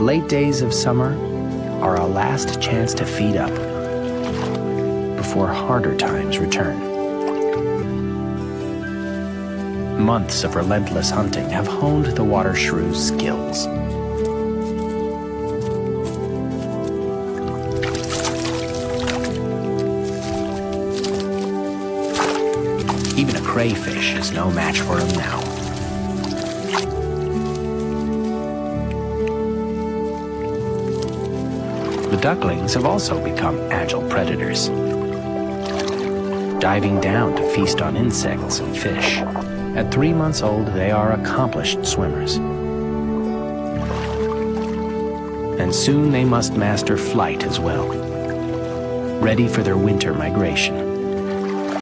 The late days of summer are a last chance to feed up before harder times return. Months of relentless hunting have honed the water shrew's skills. Even a crayfish is no match for him now. The ducklings have also become agile predators, diving down to feast on insects and fish. At 3 months old, they are accomplished swimmers. And soon they must master flight as well, ready for their winter migration.